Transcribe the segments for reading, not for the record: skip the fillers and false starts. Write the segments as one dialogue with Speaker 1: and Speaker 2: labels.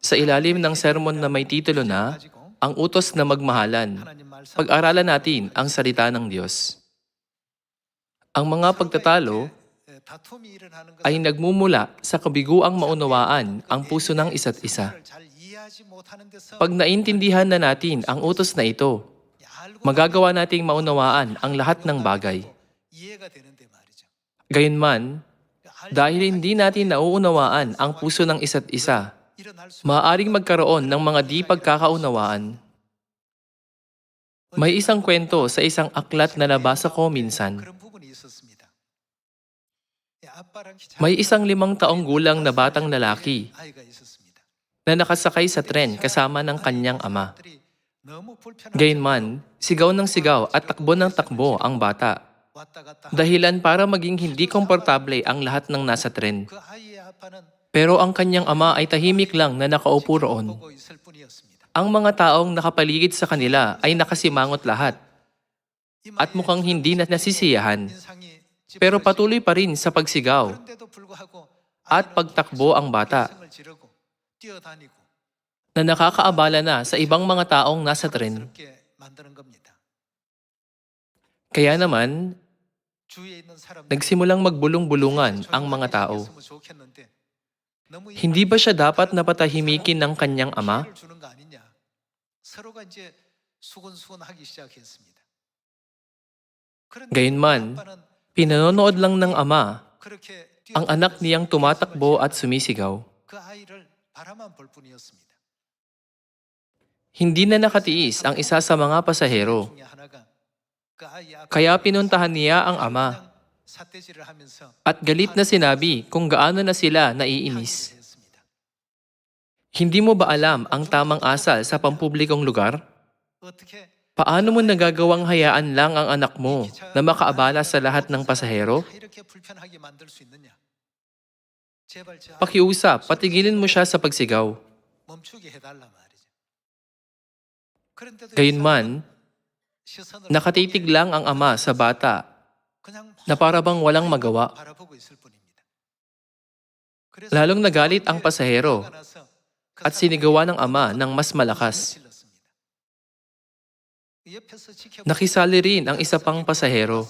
Speaker 1: Sa ilalim ng sermon na may titulo na, Ang Utos na Magmahalan, pag-aralan natin ang salita ng Diyos. Ang mga pagtatalo ay nagmumula sa kabiguang maunawaan ang puso ng isa't isa. Pag naintindihan na natin ang utos na ito, magagawa nating maunawaan ang lahat ng bagay. Gayunman, dahil hindi natin nauunawaan ang puso ng isa't isa, maaaring magkaroon ng mga di pagkakaunawaan. May isang kwento sa isang aklat na nabasa ko minsan. May isang 5 taong gulang na batang lalaki na nakasakay sa tren kasama ng kanyang ama. Gayunman, sigaw ng sigaw at takbo ng takbo ang bata. Dahilan para maging hindi komportable ang lahat ng nasa tren. Pero ang kanyang ama ay tahimik lang na nakaupo roon. Ang mga taong nakapaligid sa kanila ay nakasimangot lahat at mukhang hindi na nasisiyahan. Pero patuloy pa rin sa pagsigaw at pagtakbo ang bata na nakakaabala na sa ibang mga taong nasa tren. Kaya naman, nagsimulang magbulong-bulungan ang mga tao. Hindi ba siya dapat napatahimikin ng kanyang ama? Gayunman, pinanonood lang ng ama ang anak niyang tumatakbo at sumisigaw. Hindi na nakatiis ang isa sa mga pasahero. Kaya pinuntahan niya ang ama at galit na sinabi kung gaano na sila naiinis. Hindi mo ba alam ang tamang asal sa pampublikong lugar? Paano mo nagagawang hayaan lang ang anak mo na makaabala sa lahat ng pasahero? Pakiusap, patigilin mo siya sa pagsigaw. Gayunman, nakatitig lang ang ama sa bata na para bang walang magawa. Lalong nagalit ang pasahero at sinigawan ng ama ng mas malakas. Nakisali rin ang isa pang pasahero.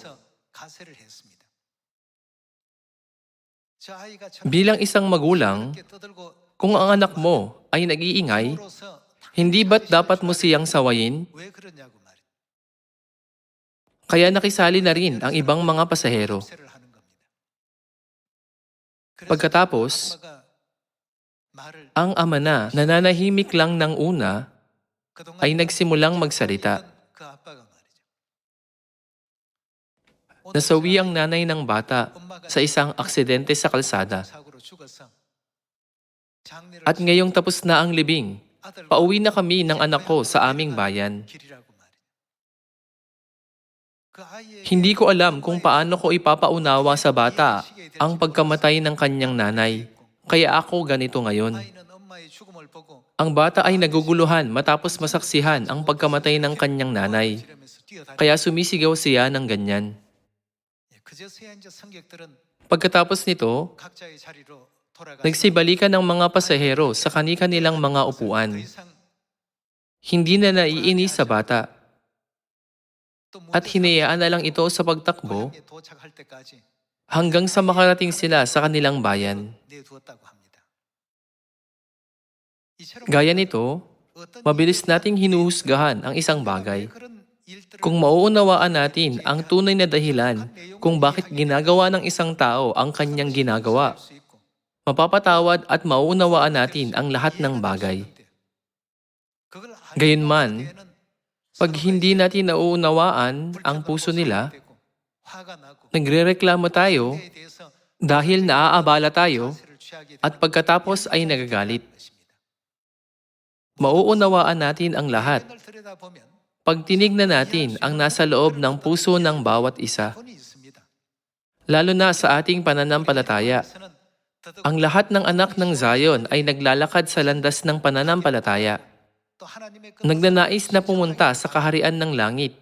Speaker 1: Bilang isang magulang, kung ang anak mo ay nag-iingay, hindi ba't dapat mo siyang sawayin? Kaya nakisali na rin ang ibang mga pasahero. Pagkatapos, ang ama na nananahimik lang ng una ay nagsimulang magsalita. Nasawi ang nanay ng bata sa isang aksidente sa kalsada. At ngayong tapos na ang libing, pauwi na kami ng anak ko sa aming bayan. Hindi ko alam kung paano ko ipapaunawa sa bata ang pagkamatay ng kanyang nanay. Kaya ako ganito ngayon. Ang bata ay naguguluhan matapos masaksihan ang pagkamatay ng kanyang nanay. Kaya sumisigaw siya ng ganyan. Pagkatapos nito, nagsibalikan ng mga pasahero sa kani-kanilang mga upuan. Hindi na naiinis sa bata. At hinayaan na lang ito sa pagtakbo hanggang sa makarating sila sa kanilang bayan. Gaya nito, mabilis nating hinuhusgahan ang isang bagay. Kung mauunawaan natin ang tunay na dahilan kung bakit ginagawa ng isang tao ang kanyang ginagawa, mapapatawad at mauunawaan natin ang lahat ng bagay. Gayunman, pag hindi natin nauunawaan ang puso nila, nagrereklamo tayo dahil naaabala tayo at pagkatapos ay nagagalit. Mauunawaan natin ang lahat pag tinignan natin ang nasa loob ng puso ng bawat isa. Lalo na sa ating pananampalataya. Ang lahat ng anak ng Zion ay naglalakad sa landas ng pananampalataya. Nagnanais na pumunta sa kaharian ng langit,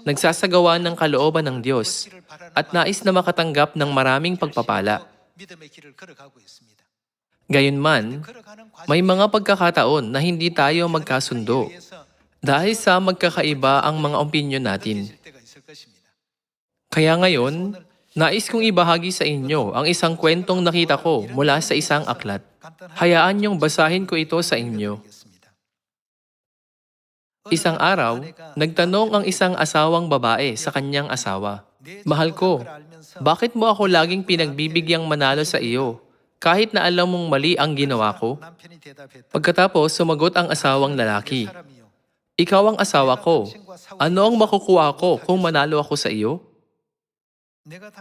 Speaker 1: nagsasagawa ng kalooban ng Diyos, at nais na makatanggap ng maraming pagpapala. Gayunman, may mga pagkakataon na hindi tayo magkasundo dahil sa magkakaiba ang mga opinyon natin. Kaya ngayon, nais kong ibahagi sa inyo ang isang kwentong nakita ko mula sa isang aklat. Hayaan niyong basahin ko ito sa inyo. Isang araw, nagtanong ang isang asawang babae sa kanyang asawa, "Mahal ko, bakit mo ako laging pinagbibigyang manalo sa iyo, kahit na alam mong mali ang ginawa ko?" Pagkatapos, sumagot ang asawang lalaki, "Ikaw ang asawa ko. Ano ang makukuha ko kung manalo ako sa iyo?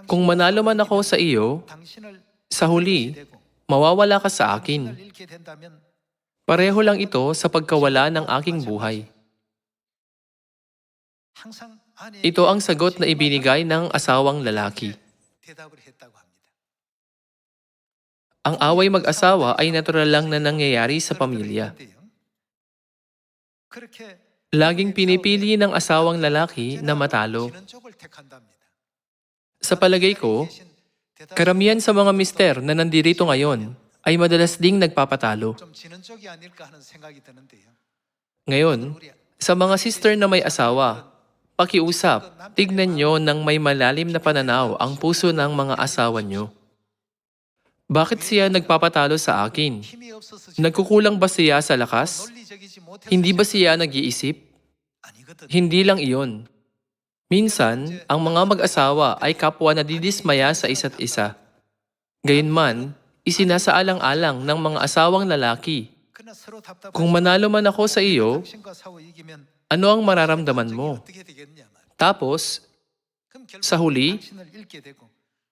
Speaker 1: Kung manalo man ako sa iyo, sa huli, mawawala ka sa akin. Pareho lang ito sa pagkawala ng aking buhay." Ito ang sagot na ibinigay ng asawang lalaki. Ang away mag-asawa ay natural lang na nangyayari sa pamilya. Laging pinipili ng asawang lalaki na matalo. Sa palagay ko, karamihan sa mga mister na nandirito ngayon ay madalas ding nagpapatalo. Ngayon, sa mga sister na may asawa, pakiusap, tignan nyo ng may malalim na pananaw ang puso ng mga asawa nyo. Bakit siya nagpapatalo sa akin? Nagkukulang ba siya sa lakas? Hindi ba siya nag-iisip? Hindi lang iyon. Minsan, ang mga mag-asawa ay kapwa nadidismaya sa isa't isa. Gayunman, isinasaalang-alang ng mga asawang lalaki, "Kung manalo man ako sa iyo, ano ang mararamdaman mo? Tapos, sa huli,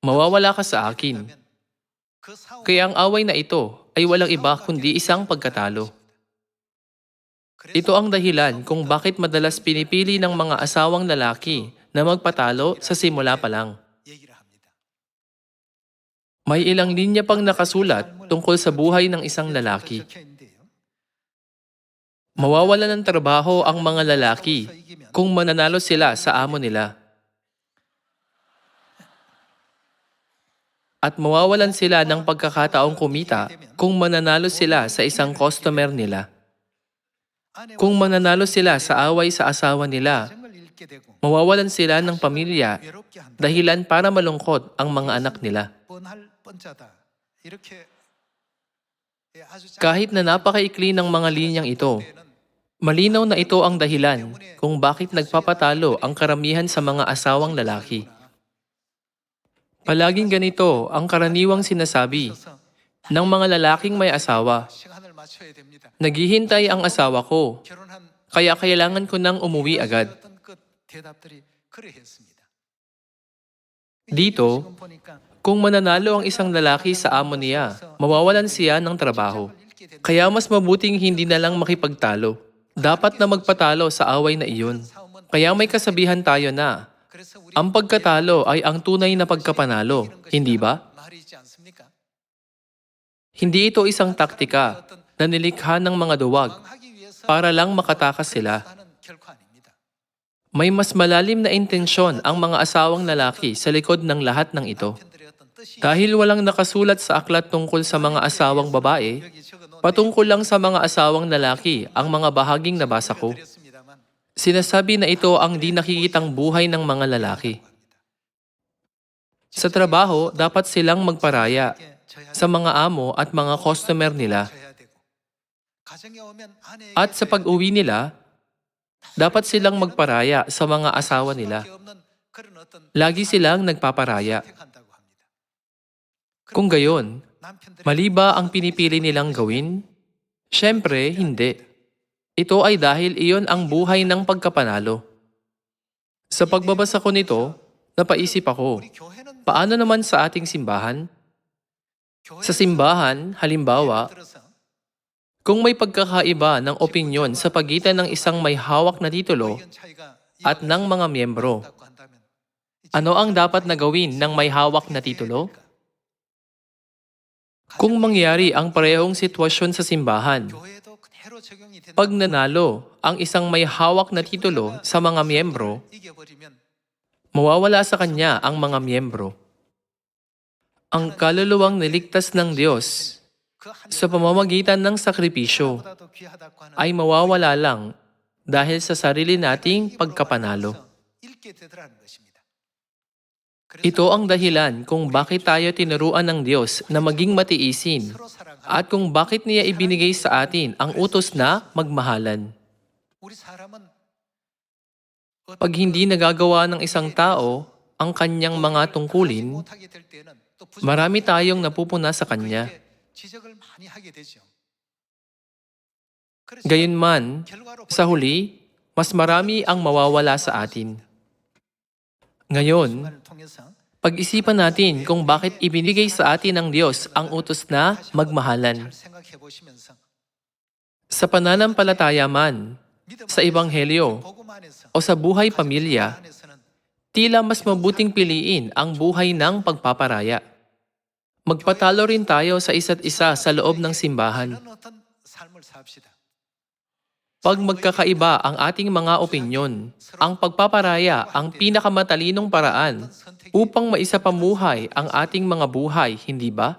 Speaker 1: mawawala ka sa akin." Kaya ang away na ito ay walang iba kundi isang pagkatalo. Ito ang dahilan kung bakit madalas pinipili ng mga asawang lalaki na magpatalo sa simula pa lang. May ilang linya pang nakasulat tungkol sa buhay ng isang lalaki. Mawawalan ng trabaho ang mga lalaki kung mananalo sila sa amo nila. At mawawalan sila ng pagkakataong kumita kung mananalo sila sa isang customer nila. Kung mananalo sila sa away sa asawa nila, mawawalan sila ng pamilya, dahilan para malungkot ang mga anak nila. Kahit na napakaikli ng mga linyang ito, malinaw na ito ang dahilan kung bakit nagpapatalo ang karamihan sa mga asawang lalaki. Palaging ganito ang karaniwang sinasabi ng mga lalaking may asawa. "Naghihintay ang asawa ko, kaya kailangan ko nang umuwi agad." Dito, kung mananalo ang isang lalaki sa amo niya, mawawalan siya ng trabaho. Kaya mas mabuting hindi na lang makipagtalo. Dapat na magpatalo sa away na iyon. Kaya may kasabihan tayo na, ang pagkatalo ay ang tunay na pagkapanalo, hindi ba? Hindi ito isang taktika na nilikha ng mga duwag para lang makatakas sila. May mas malalim na intensyon ang mga asawang lalaki sa likod ng lahat ng ito. Dahil walang nakasulat sa aklat tungkol sa mga asawang babae, patungkol lang sa mga asawang lalaki ang mga bahaging nabasa ko. Sinasabi na ito ang di nakikitang buhay ng mga lalaki. Sa trabaho, dapat silang magparaya sa mga amo at mga customer nila. At sa pag-uwi nila, dapat silang magparaya sa mga asawa nila. Lagi silang nagpaparaya. Kung gayon, mali ba ang pinipili nilang gawin? Siyempre, hindi. Ito ay dahil iyon ang buhay ng pagkapanalo. Sa pagbabasa ko nito, napaisip ako, paano naman sa ating simbahan? Sa simbahan, halimbawa, kung may pagkakaiba ng opinyon sa pagitan ng isang may hawak na titulo at ng mga miyembro, ano ang dapat na gawin ng may hawak na titulo? Kung mangyari ang parehong sitwasyon sa simbahan, pag nanalo ang isang may hawak na titulo sa mga miyembro, mawawala sa kanya ang mga miyembro. Ang kaluluwang niligtas ng Diyos sa pamamagitan ng sakripisyo ay mawawala lang dahil sa sarili nating pagkapanalo. Ito ang dahilan kung bakit tayo tinuruan ng Diyos na maging matiisin at kung bakit niya ibinigay sa atin ang utos na magmahalan. Pag hindi nagagawa ng isang tao ang kanyang mga tungkulin, marami tayong napupuna sa kanya. Gayunman, sa huli, mas marami ang mawawala sa atin. Ngayon, pag-isipan natin kung bakit ibinigay sa atin ng Diyos ang utos na magmahalan. Sa pananampalataya man, sa Ebanghelyo, o sa buhay pamilya, tila mas mabuting piliin ang buhay ng pagpaparaya. Magpatalo rin tayo sa isa't isa sa loob ng simbahan. Pag magkakaiba ang ating mga opinyon, ang pagpaparaya ang pinakamatalinong paraan upang maisapamuhay ang ating mga buhay, hindi ba?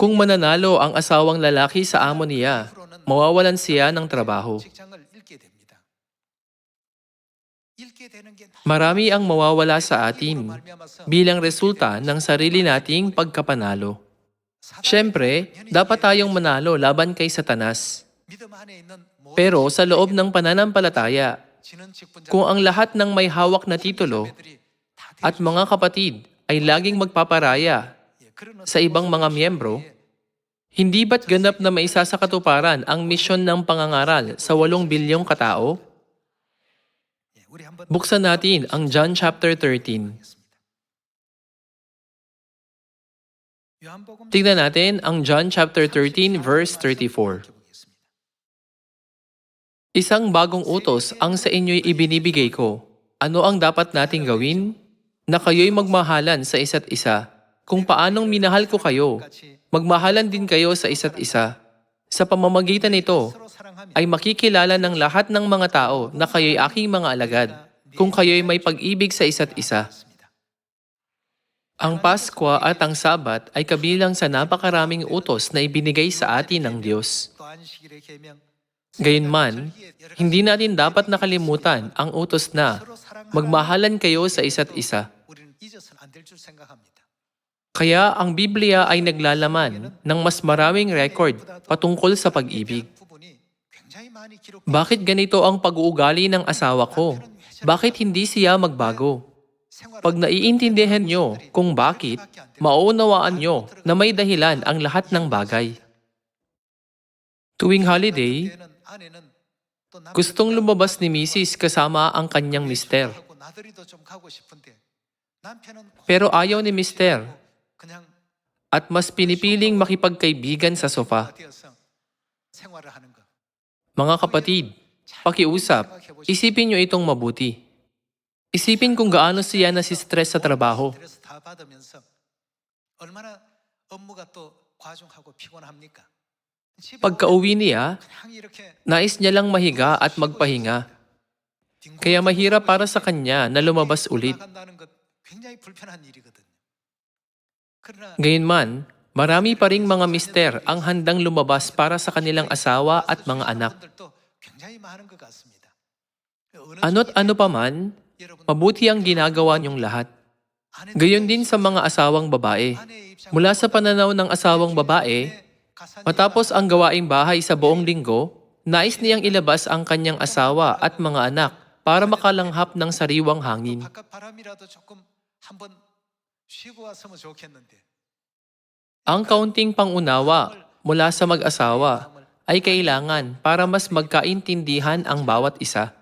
Speaker 1: Kung mananalo ang asawang lalaki sa amo niya, mawawalan siya ng trabaho. Marami ang mawawala sa atin bilang resulta ng sarili nating pagkapanalo. Siyempre, dapat tayong manalo laban kay Satanas. Pero sa loob ng pananampalataya, kung ang lahat ng may hawak na titulo at mga kapatid ay laging magpaparaya sa ibang mga miyembro, hindi ba't ganap na maisa sa katuparan ang misyon ng pangangaral sa 8 bilyong katao? Buksan natin ang John chapter 13. Tignan natin ang John chapter 13 verse 34. Isang bagong utos ang sa inyo'y ibinibigay ko. Ano ang dapat nating gawin? Na kayo'y magmahalan sa isa't isa. Kung paanong minahal ko kayo, magmahalan din kayo sa isa't isa. Sa pamamagitan nito, ay makikilala ng lahat ng mga tao na kayo'y aking mga alagad, kung kayo'y may pag-ibig sa isa't isa. Ang Paskwa at ang Sabat ay kabilang sa napakaraming utos na ibinigay sa atin ng Diyos. Gayunman, hindi natin dapat nakalimutan ang utos na magmahalan kayo sa isa't isa. Kaya ang Biblia ay naglalaman ng mas maraming record patungkol sa pag-ibig. Bakit ganito ang pag-uugali ng asawa ko? Bakit hindi siya magbago? Pag naiintindihan nyo kung bakit, mauunawaan nyo na may dahilan ang lahat ng bagay. Tuwing holiday, gustong lumabas ni Mrs. kasama ang kanyang mister. Pero ayaw ni mister at mas pinipiling makipagkaibigan sa sofa. Mga kapatid, pakiusap, isipin nyo itong mabuti. Isipin kung gaano siya nasistress sa trabaho. Pagka-uwi niya, nais niya lang mahiga at magpahinga. Kaya mahirap para sa kanya na lumabas ulit. Gayunman, marami pa ring mga mister ang handang lumabas para sa kanilang asawa at mga anak. Ano't ano pa man, mabuti ang ginagawa niyong lahat. Gayon din sa mga asawang babae. Mula sa pananaw ng asawang babae, matapos ang gawaing bahay sa buong linggo, nais niyang ilabas ang kanyang asawa at mga anak para makalanghap ng sariwang hangin. Ang kaunting pangunawa mula sa mag-asawa ay kailangan para mas magkaintindihan ang bawat isa.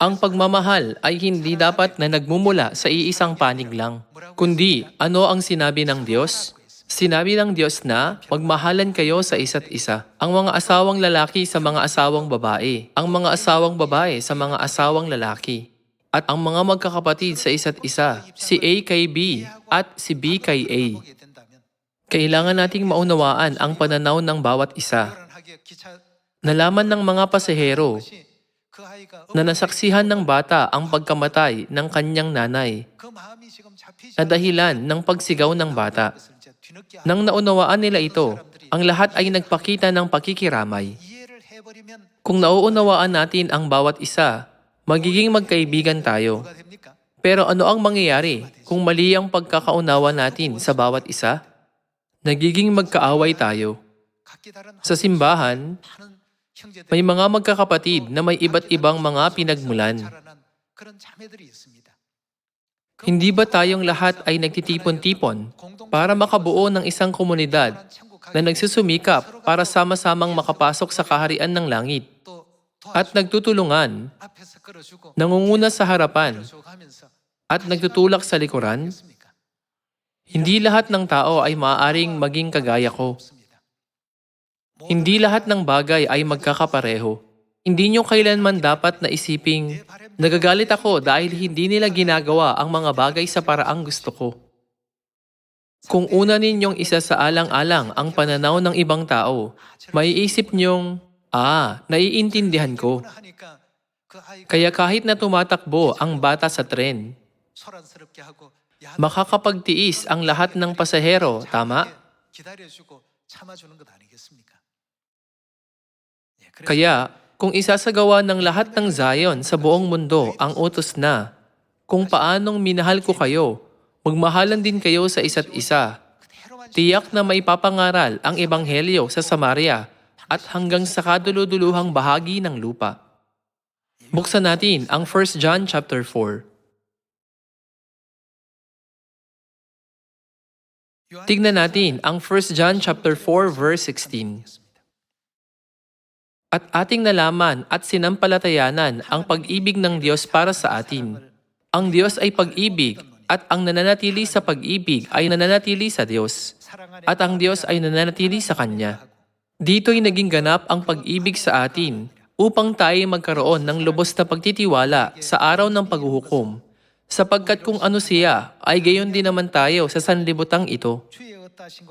Speaker 1: Ang pagmamahal ay hindi dapat na nagmumula sa iisang panig lang, kundi ano ang sinabi ng Diyos? Sinabi ng Diyos na magmahalan kayo sa isa't isa. Ang mga asawang lalaki sa mga asawang babae, ang mga asawang babae sa mga asawang lalaki, at ang mga magkakapatid sa isa't isa, si A kay B at si B kay A. Kailangan nating maunawaan ang pananaw ng bawat isa. Nalaman ng mga pasahero na nasaksihan ng bata ang pagkamatay ng kanyang nanay na dahilan ng pagsigaw ng bata. Nang naunawaan nila ito, ang lahat ay nagpakita ng pakikiramay. Kung nauunawaan natin ang bawat isa, magiging magkaibigan tayo. Pero ano ang mangyayari kung mali ang pagkakaunawa natin sa bawat isa? Nagiging magkaaway tayo. Sa simbahan, may mga magkakapatid na may iba't ibang mga pinagmulan. Hindi ba tayong lahat ay nagtitipon-tipon para makabuo ng isang komunidad na nagsusumikap para sama-samang makapasok sa kaharian ng langit at nagtutulungan, nangunguna sa harapan at nagtutulak sa likuran? Hindi lahat ng tao ay maaaring maging kagaya ko. Hindi lahat ng bagay ay magkakapareho. Hindi nyo kailanman dapat na isiping, nagagalit ako dahil hindi nila ginagawa ang mga bagay sa paraang gusto ko. Kung una ninyong isa sa alang-alang ang pananaw ng ibang tao, maiisip nyong, naiintindihan ko. Kaya kahit na tumatakbo ang bata sa tren, makakapagtiis ang lahat ng pasahero, tama? Kaya, kung isasagawa ng lahat ng Zion sa buong mundo ang utos na, kung paanong minahal ko kayo, magmahalan din kayo sa isa't isa. Tiyak na may papangaral ang ebanghelyo sa Samaria at hanggang sa kaduluduluhang bahagi ng lupa. Buksan natin ang 1 John chapter 4. Tignan natin ang 1 John chapter 4 verse 16. At ating nalaman at sinampalatayanan ang pag-ibig ng Diyos para sa atin. Ang Diyos ay pag-ibig at ang nananatili sa pag-ibig ay nananatili sa Diyos. At ang Diyos ay nananatili sa Kanya. Dito'y naging ganap ang pag-ibig sa atin upang tayo magkaroon ng lubos na pagtitiwala sa araw ng paghuhukom. Sapagkat kung ano siya, ay gayon din naman tayo sa sanlibutang ito.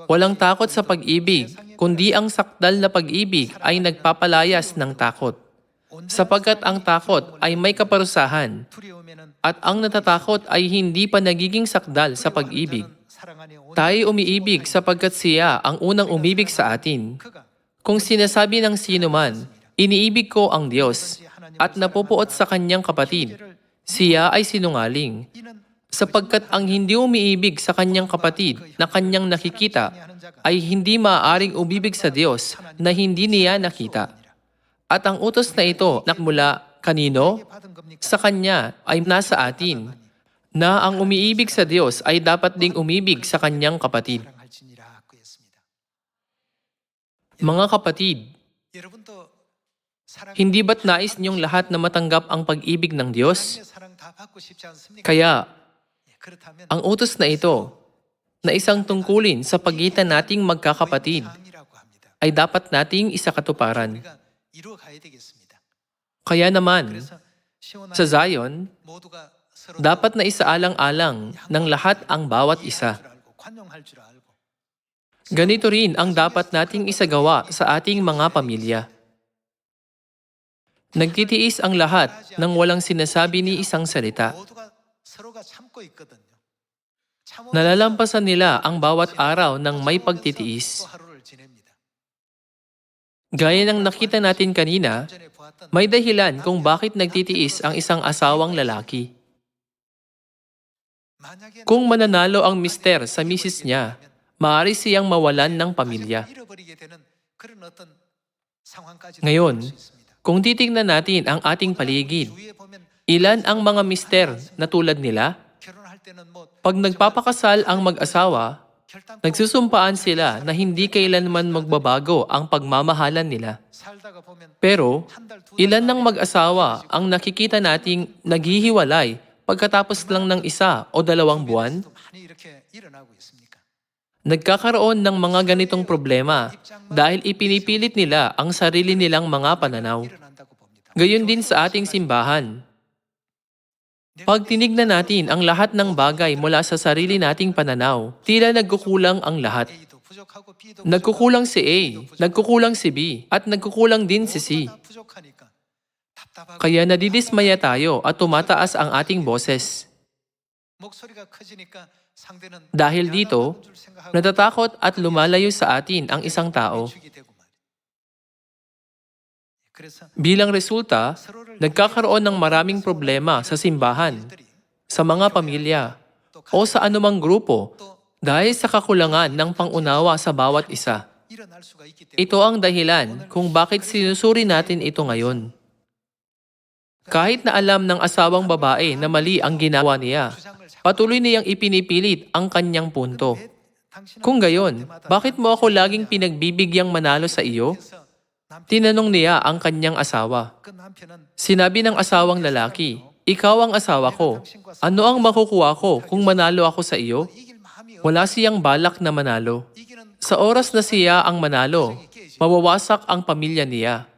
Speaker 1: Walang takot sa pag-ibig, kundi ang sakdal na pag-ibig ay nagpapalayas ng takot. Sapagkat ang takot ay may kaparusahan, at ang natatakot ay hindi pa nagiging sakdal sa pag-ibig. Tayo umiibig sapagkat siya ang unang umibig sa atin. Kung sinasabi ng sino man, iniibig ko ang Diyos, at napupuot sa kanyang kapatid, siya ay sinungaling. Sapagkat ang hindi umiibig sa kanyang kapatid na kanyang nakikita ay hindi maaaring umibig sa Diyos na hindi niya nakita. At ang utos na ito nakmula kanino? Sa Kanya ay nasa atin, na ang umiibig sa Diyos ay dapat ding umibig sa kanyang kapatid. Mga kapatid, hindi ba't nais niyong lahat na matanggap ang pag-ibig ng Diyos? Kaya, ang utos na ito, na isang tungkulin sa pagitan nating magkakapatid, ay dapat nating isakatuparan. Kaya naman, sa Zion, dapat na isaalang-alang ng lahat ang bawat isa. Ganito rin ang dapat nating isagawa sa ating mga pamilya. Nagtitiis ang lahat nang walang sinasabi ni isang salita. Nalalampasan nila ang bawat araw ng may pagtitiis. Gaya ng nakita natin kanina, may dahilan kung bakit nagtitiis ang isang asawang lalaki. Kung mananalo ang mister sa misis niya, maaari siyang mawalan ng pamilya. Ngayon, kung titingnan natin ang ating paligid, ilan ang mga mister na tulad nila? Pag nagpapakasal ang mag-asawa, nagsusumpaan sila na hindi kailanman magbabago ang pagmamahalan nila. Pero, ilan ng mag-asawa ang nakikita nating naghihiwalay pagkatapos lang ng 1 o 2 buwan? Nagkakaroon ng mga ganitong problema dahil ipinipilit nila ang sarili nilang mga pananaw. Gayon din sa ating simbahan. Pag tinignan natin ang lahat ng bagay mula sa sarili nating pananaw, tila nagkukulang ang lahat. Nagkukulang si A, nagkukulang si B, at nagkukulang din si C. Kaya nadidismaya tayo at tumataas ang ating boses. Dahil dito, natatakot at lumalayo sa atin ang isang tao. Bilang resulta, nagkakaroon ng maraming problema sa simbahan, sa mga pamilya, o sa anumang grupo dahil sa kakulangan ng pangunawa sa bawat isa. Ito ang dahilan kung bakit sinusuri natin ito ngayon. Kahit na alam ng asawang babae na mali ang ginawa niya, patuloy niyang ipinipilit ang kanyang punto. Kung gayon, bakit mo ako laging pinagbibigyang manalo sa iyo? Tinanong niya ang kanyang asawa. Sinabi ng asawang lalaki, ikaw ang asawa ko. Ano ang makukuha ko kung manalo ako sa iyo? Wala siyang balak na manalo. Sa oras na siya ang manalo, mawawasak ang pamilya niya.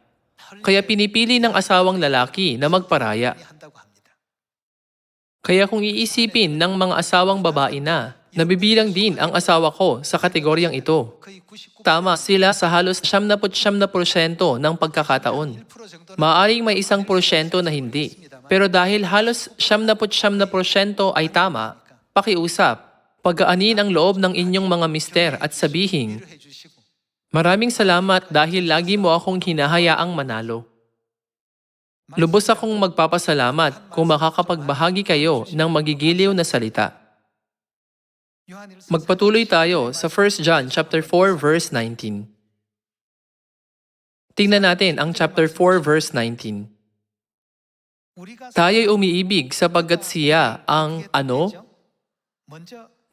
Speaker 1: Kaya pinipili ng asawang lalaki na magparaya. Kaya kung iisipin ng mga asawang babae na, nabibilang din ang asawa ko sa kategoryang ito. Tama sila sa halos 99% ng pagkakataon. Maaring may 1% na hindi. Pero dahil halos 99% ay tama, pakiusap, pagaanin ang loob ng inyong mga mister at sabihin, maraming salamat dahil lagi mo akong hinahayaang manalo. Lubos akong magpapasalamat kung makakapagbahagi kayo ng magigiliw na salita. Magpatuloy tayo sa 1 John chapter 4 verse 19. Tingnan natin ang chapter 4 verse 19. Tayo'y umiibig sapagkat siya ang ano?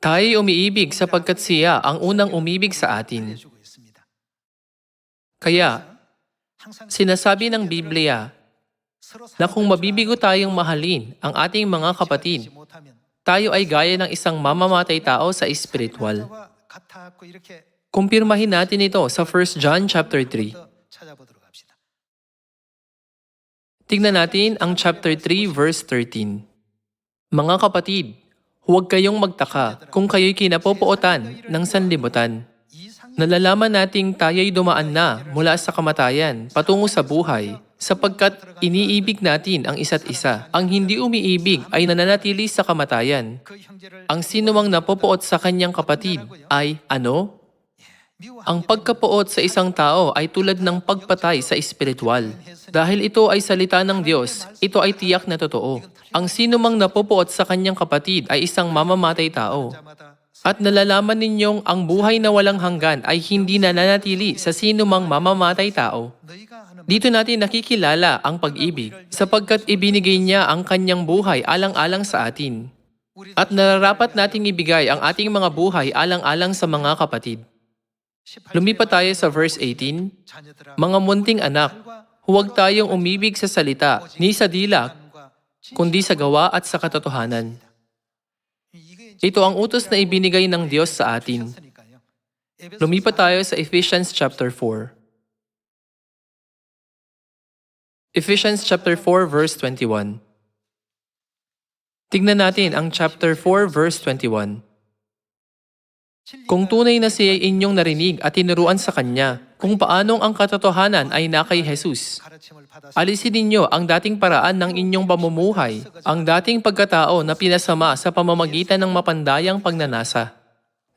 Speaker 1: Tayo'y umiibig sapagkat siya ang unang umibig sa atin. Kaya, sinasabi ng Biblia na kung mabibigo tayong mahalin ang ating mga kapatid, tayo ay gaya ng isang mamamatay tao sa espiritual. Kumpirmahin natin ito sa 1 John chapter 3. Tingnan natin ang chapter 3 verse 13. Mga kapatid, huwag kayong magtaka kung kayo'y kinapopuotan ng sanlibutan. Nalalaman nating tayo'y dumaan na mula sa kamatayan patungo sa buhay sapagkat iniibig natin ang isa't isa. Ang hindi umiibig ay nananatili sa kamatayan. Ang sinumang napopuot sa kanyang kapatid ay ano? Ang pagkapuot sa isang tao ay tulad ng pagpatay sa espiritual. Dahil ito ay salita ng Diyos, ito ay tiyak na totoo. Ang sinumang napopuot sa kanyang kapatid ay isang mamamatay tao. At nalalaman ninyong ang buhay na walang hanggan ay hindi nananatili sa sinumang mamamatay tao. Dito natin nakikilala ang pag-ibig sapagkat ibinigay niya ang kanyang buhay alang-alang sa atin. At nararapat nating ibigay ang ating mga buhay alang-alang sa mga kapatid. Lumipat tayo sa verse 18. Mga munting anak, huwag tayong umibig sa salita ni sa dila, kundi sa gawa at sa katotohanan. Ito ang utos na ibinigay ng Diyos sa atin. Lumipat tayo sa Ephesians chapter 4. Ephesians chapter 4 verse 21. Tignan natin ang chapter 4 verse 21. Kung tunay na siya inyong narinig at tinuruan sa Kanya, kung paanong ang katotohanan ay na kay Jesus. Alisin ninyo ang dating paraan ng inyong pamumuhay, ang dating pagkatao na pinasama sa pamamagitan ng mapandayang pagnanasa.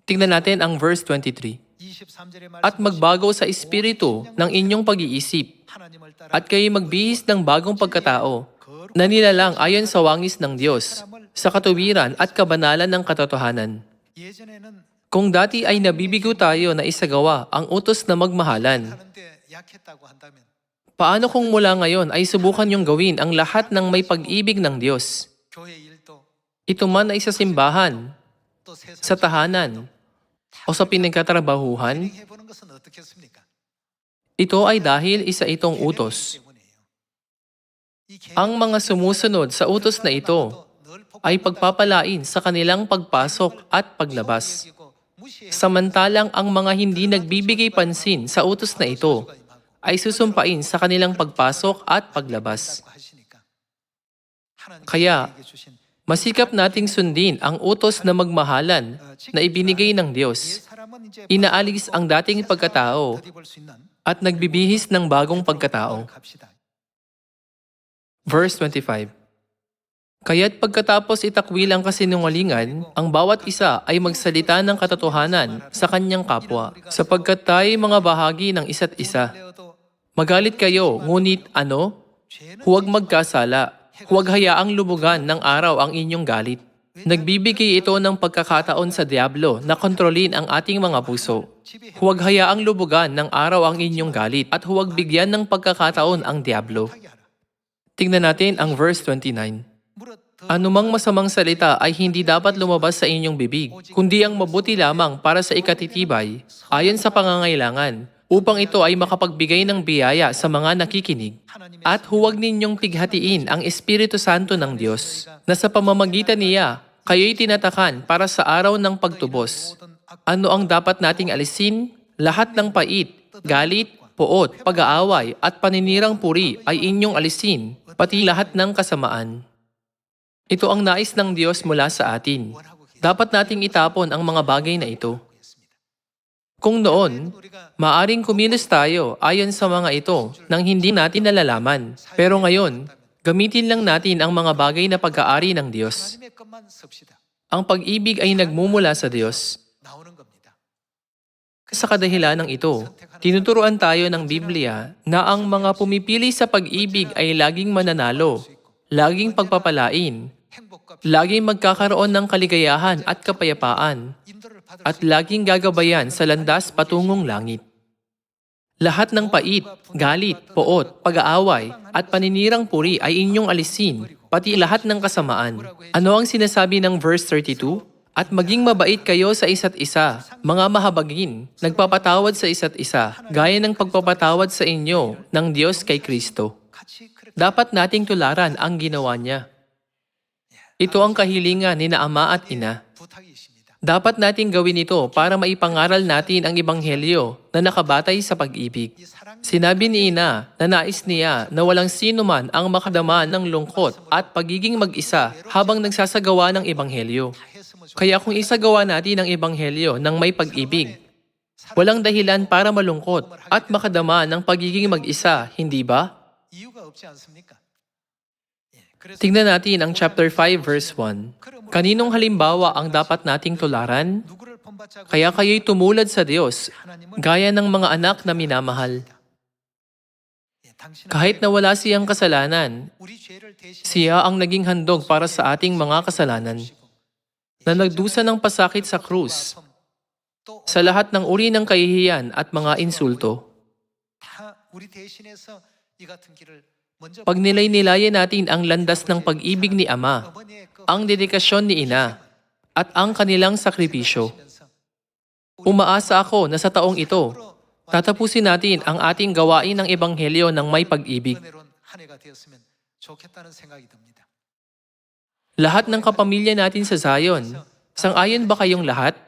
Speaker 1: Tingnan natin ang verse 23. At magbago sa espiritu ng inyong pag-iisip, at kayo magbihis ng bagong pagkatao, na nilalang ayon sa wangis ng Diyos, sa katuwiran at kabanalan ng katotohanan. Kung dati ay nabibigo tayo na isagawa ang utos na magmahalan, paano kung mula ngayon ay subukan niyong gawin ang lahat ng may pag-ibig ng Diyos? Ito man ay sa simbahan, sa tahanan, o sa pinagkatrabahuhan? Ito ay dahil isa itong utos. Ang mga sumusunod sa utos na ito ay pagpapalain sa kanilang pagpasok at paglabas. Samantalang ang mga hindi nagbibigay pansin sa utos na ito ay susumpain sa kanilang pagpasok at paglabas. Kaya, masikap nating sundin ang utos na magmahalan na ibinigay ng Diyos. Inaalis ang dating pagkatao at nagbibihis ng bagong pagkatao. Verse 25. Kaya't pagkatapos itakwil ang kasinungalingan, ang bawat isa ay magsalita ng katotohanan sa kanyang kapwa, sapagkat tayo mga bahagi ng isa't isa. Magalit kayo, ngunit ano? Huwag magkasala. Huwag hayaang lumugan ng araw ang inyong galit. Nagbibigay ito ng pagkakataon sa Diablo na kontrolin ang ating mga puso. Huwag hayaang lubugan ng araw ang inyong galit at huwag bigyan ng pagkakataon ang Diablo. Tingnan natin ang verse 29. Anumang masamang salita ay hindi dapat lumabas sa inyong bibig, kundi ang mabuti lamang para sa ikatitibay, ayon sa pangangailangan, upang ito ay makapagbigay ng biyaya sa mga nakikinig. At huwag ninyong pighatiin ang Espiritu Santo ng Diyos, na sa pamamagitan niya, kayo'y tinatakan para sa araw ng pagtubos. Ano ang dapat nating alisin? Lahat ng pait, galit, poot, pag-aaway, at paninirang puri ay inyong alisin, pati lahat ng kasamaan. Ito ang nais ng Diyos mula sa atin. Dapat nating itapon ang mga bagay na ito. Kung noon, maaring kumilos tayo ayon sa mga ito nang hindi natin nalalaman. Pero ngayon, gamitin lang natin ang mga bagay na pag-aari ng Diyos. Ang pag-ibig ay nagmumula sa Diyos. Sa kadahilan ng ito, tinuturuan tayo ng Biblia na ang mga pumipili sa pag-ibig ay laging mananalo, laging pagpapalain, laging magkakaroon ng kaligayahan at kapayapaan, at laging gagabayan sa landas patungong langit. Lahat ng pait, galit, poot, pag-aaway, at paninirang puri ay inyong alisin, pati lahat ng kasamaan. Ano ang sinasabi ng verse 32? At maging mabait kayo sa isa't isa, mga mahabagin, nagpapatawad sa isa't isa, gaya ng pagpapatawad sa inyo ng Diyos kay Kristo. Dapat nating tularan ang ginawa niya. Ito ang kahilingan ni na Ama at Ina. Dapat nating gawin ito para maipangaral natin ang Ebanghelyo na nakabatay sa pag-ibig. Sinabi ni Ina na nais niya na walang sino man ang makadama ng lungkot at pagiging mag-isa habang nagsasagawa ng Ebanghelyo. Kaya kung isagawa natin ang Ebanghelyo ng may pag-ibig, walang dahilan para malungkot at makadama ng pagiging mag-isa, hindi ba? Tingnan natin ang chapter 5 verse 1. Kaninong halimbawa ang dapat nating tularan? Kaya kayo'y tumulad sa Diyos, gaya ng mga anak na minamahal. Kahit na wala siyang kasalanan, siya ang naging handog para sa ating mga kasalanan, na nagdusa ng pasakit sa krus, sa lahat ng uri ng kahihiyan at mga insulto. Pag nilay-nilayan natin ang landas ng pag-ibig ni Ama, ang dedikasyon ni Ina, at ang kanilang sakripisyo, umaasa ako na sa taong ito, tatapusin natin ang ating gawain ng Ebanghelyo ng may pag-ibig. Lahat ng kapamilya natin sa Zion, sang-ayon ba kayong lahat?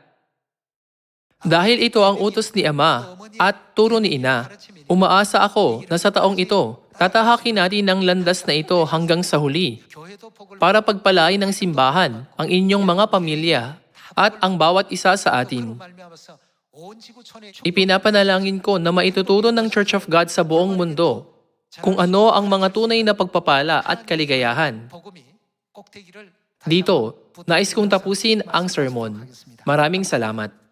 Speaker 1: Dahil ito ang utos ni Ama at turo ni Ina, umaasa ako na sa taong ito, tatahakin natin ang landas na ito hanggang sa huli para pagpalain ng simbahan ang inyong mga pamilya at ang bawat isa sa atin. Ipinapanalangin ko na maituturo ng Church of God sa buong mundo kung ano ang mga tunay na pagpapala at kaligayahan. Dito, nais kong tapusin ang sermon. Maraming salamat.